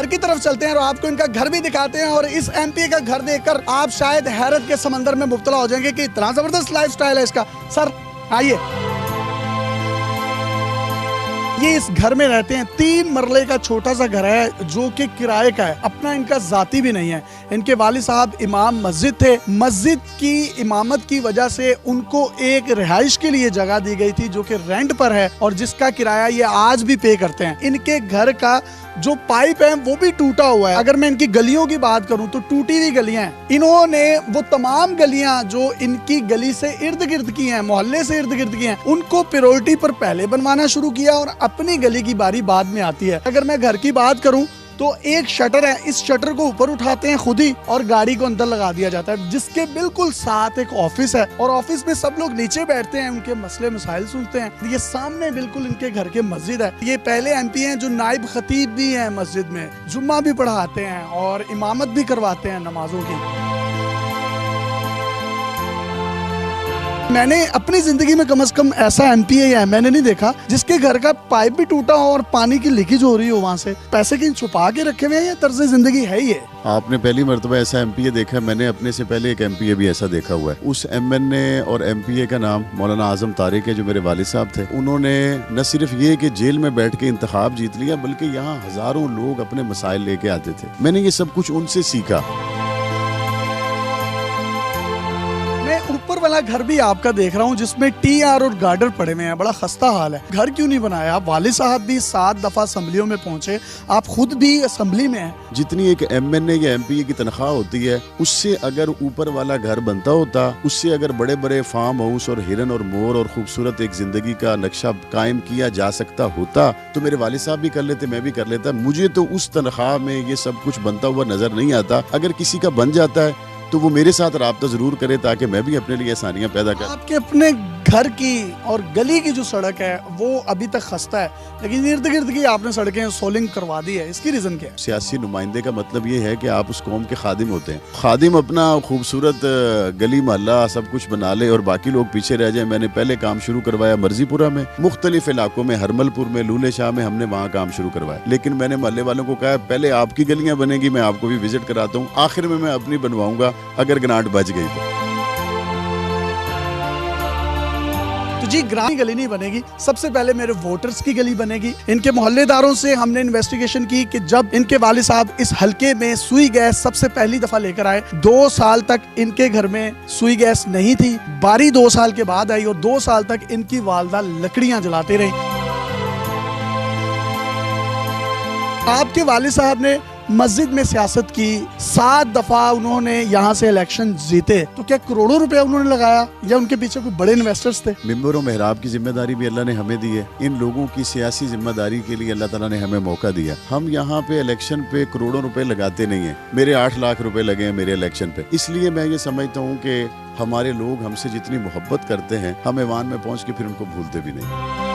घर की तरफ चलते हैं और आपको इनका घर भी दिखाते हैं। और इस एमपी का घर देखकर आप शायद हैरत के समंदर में मुब्तला हो जाएंगे कि इतना जबरदस्त लाइफस्टाइल है इसका। सर आइए, ये इस घर में रहते हैं। 3 मरले का छोटा सा घर है जो कि किराए का है, अपना इनका जाती भी नहीं है। इनके वालिद साहब इमाम मस्जिद थे। मस्जिद की इमामत की वजह से उनको एक रिहाइश के लिए जगह दी गई थी जो कि रेंट पर है और जिसका किराया ये आज भी पे करते हैं। इनके घर का जो पाइप है वो भी टूटा हुआ है। अगर मैं इनकी गलियों की बात करूं तो टूटी हुई गलियां हैं। इन्होंने वो तमाम गलियां जो इनकी गली से इर्द गिर्द की हैं, मोहल्ले से इर्द गिर्द की हैं, उनको प्रायोरिटी पर पहले बनवाना शुरू किया और अपनी गली की बारी बाद में आती है। अगर मैं घर की बात करूं तो एक शटर है, इस शटर को ऊपर उठाते हैं खुद ही और गाड़ी को अंदर लगा दिया जाता है, जिसके बिल्कुल साथ एक ऑफिस है और ऑफिस में सब लोग नीचे बैठते हैं, उनके मसले मसाइल सुनते हैं। ये सामने बिल्कुल इनके घर के मस्जिद है। ये पहले एमपी हैं जो नाइब खतीब भी हैं, मस्जिद में जुम्मा भी पढ़ाते हैं और इमामत भी करवाते हैं नमाजों की। मैंने अपनी जिंदगी में कम से कम ऐसा एमपी है मैंने नहीं देखा जिसके घर का पाइप भी टूटा हो और पानी की लीकेज हो रही हो, वहाँ से पैसे कहीं छुपा के रखे हुए हैं। ये तर्ज जिंदगी है ये। आपने पहली मरतबा ऐसा एमपीए देखा है। मैंने अपने से पहले एक एमपीए भी ऐसा देखा हुआ है। उस एमएनए और एमपीए का नाम मौलाना आजम तारिक है जो मेरे वालिद साहब थे। उन्होंने न सिर्फ ये कि जेल में बैठ के इंतखाब जीत लिया बल्कि यहाँ हजारों लोग अपने मसाइल लेके आते थे। मैंने ये सब कुछ उनसे सीखा। मैं ऊपर वाला घर भी आपका देख रहा हूँ जिसमें टीआर और गार्डर पड़े हुए हैं। बड़ा खस्ता हाल है। घर क्यों नहीं बनाया? वालिद साहब भी 7 दफा असम्बलियों में पहुंचे, आप खुद भी असम्बली में हैं। जितनी एक एमएनए या एमपीए की तनख्वाह होती है उससे अगर ऊपर वाला घर बनता होता, उससे अगर बड़े बड़े फार्म हाउस और हिरन और मोर और खूबसूरत एक जिंदगी का नक्शा कायम किया जा सकता होता तो मेरे वालिद साहब भी कर लेते, मैं भी कर लेता। मुझे तो उस तनख्वाह में ये सब कुछ बनता हुआ नजर नहीं आता। अगर किसी का बन जाता है तो वो मेरे साथ राब्ता जरूर करे ताकि मैं भी अपने लिए आसानियां पैदा कर। आपके अपने घर की और गली की जो सड़क है वो अभी तक खस्ता है, लेकिन इर्द गिर्द की आपने सड़कें सोलिंग करवा दी है। इसकी रीजन क्या है? सियासी नुमाइंदे का मतलब ये है कि आप उस कौम के खादिम होते हैं। खादिम अपना खूबसूरत गली मोहल्ला सब कुछ बना ले और बाकी लोग पीछे रह जाए। मैंने पहले काम शुरू करवाया मर्जीपुरा में, मुख्तलिफ इलाकों में, हरमलपुर में, लूले शाह में, हमने वहाँ काम शुरू करवाया। लेकिन मैंने मोहल्ले वालों को कहा पहले आपकी गलियां बनेगी, मैं आपको भी विजिट कराता हूँ, आखिर में मैं अपनी बनवाऊंगा अगर ग्रांट बच गई तो जी ग्राम की गली नहीं बनेगी, सबसे पहले मेरे वोटर्स की गली बनेगी। इनके मोहल्लेदारों से हमने इन्वेस्टिगेशन की कि जब इनके वालिद साहब इस हलके में सुई गैस सबसे पहली दफा लेकर आए, 2 साल तक इनके घर में सुई गैस नहीं थी। बारी 2 साल के बाद आई और 2 साल तक इनकी वालदा लकड़ियां जलाते रही। आपके वालिद साहब ने मस्जिद में सियासत की, 7 दफा उन्होंने यहाँ से इलेक्शन जीते, तो क्या करोड़ों रुपया उन्होंने लगाया या उनके पीछे कोई बड़े इन्वेस्टर्स थे? मिंबर और मेहराब की जिम्मेदारी भी अल्लाह ने हमें दी है। इन लोगों की सियासी जिम्मेदारी के लिए अल्लाह ताला ने हमें मौका दिया। हम यहाँ पे इलेक्शन पे करोड़ों रुपए लगाते नहीं है। मेरे 8 लाख रुपए लगे हैं मेरे इलेक्शन पे। इसलिए मैं ये समझता हूँ कि हमारे लोग हमसे जितनी मोहब्बत करते हैं हम ऐवान में पहुँच के फिर उनको भूलते भी नहीं।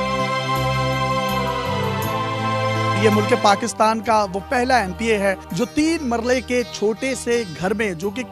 ये मुल्क पाकिस्तान का वो पहला एमपीए है जो 3 मरले के छोटे से घर में, जो कि